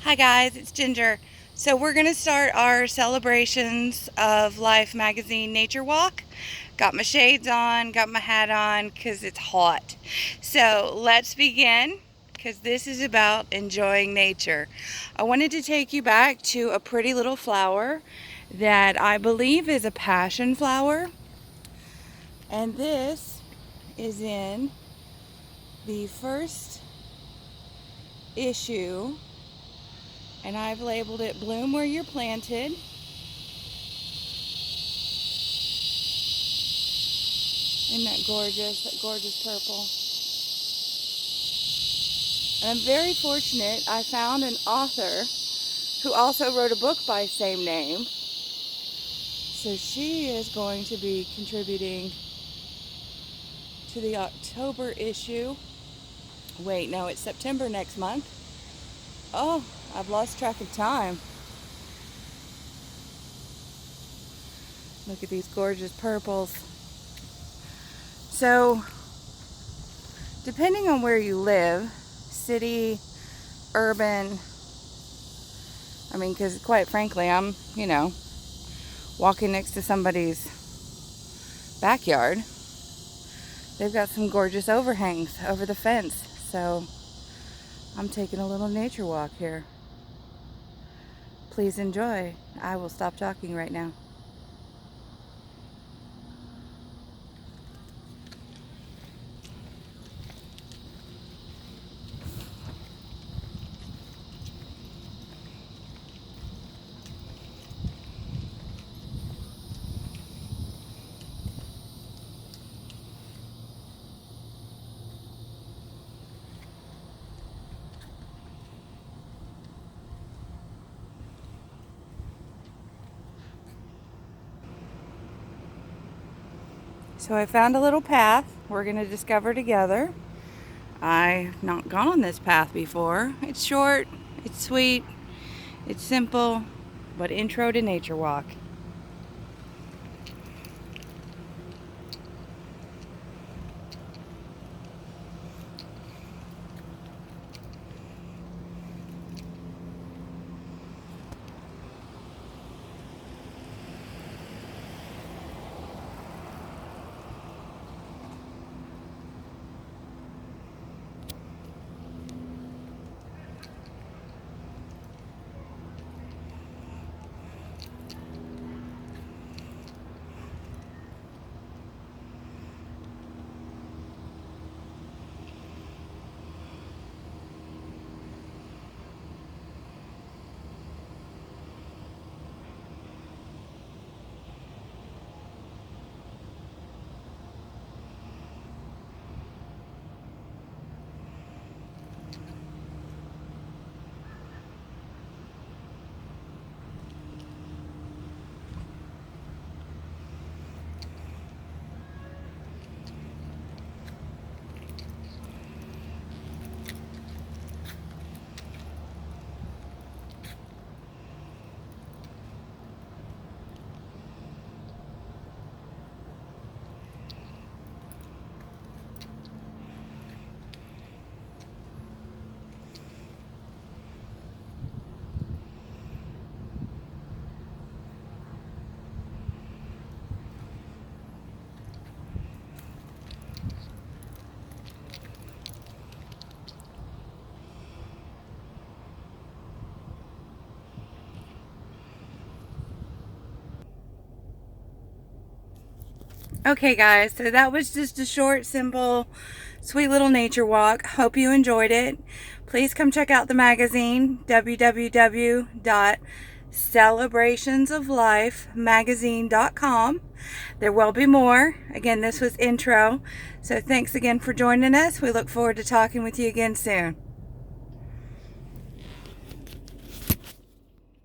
Hi guys, it's Ginger. So we're going to start our Celebrations of Life magazine nature walk. Got my shades on, got my hat on because it's hot. So let's begin because this is about enjoying nature. I wanted to take you back to a pretty little flower that I believe is a passion flower. And this is in the first issue, and I've labeled it Bloom Where You're Planted. Isn't that gorgeous? That gorgeous purple. And I'm very fortunate I found an author who also wrote a book by same name. So she is going to be contributing to the October issue. Wait, no, it's September next month. Oh, I've lost track of time. Look at these gorgeous purples. So, depending on where you live, city, urban, because quite frankly, I'm, walking next to somebody's backyard. They've got some gorgeous overhangs over the fence, so I'm taking a little nature walk here. Please enjoy. I will stop talking right now. So I found a little path we're going to discover together. I've not gone on this path before. It's short, it's sweet, it's simple, but intro to nature walk. Okay guys, so that was just a short, simple, sweet little nature walk. Hope you enjoyed it. Please come check out the magazine, www.celebrationsoflifemagazine.com. There will be more. Again, this was intro. So thanks again for joining us. We look forward to talking with you again soon.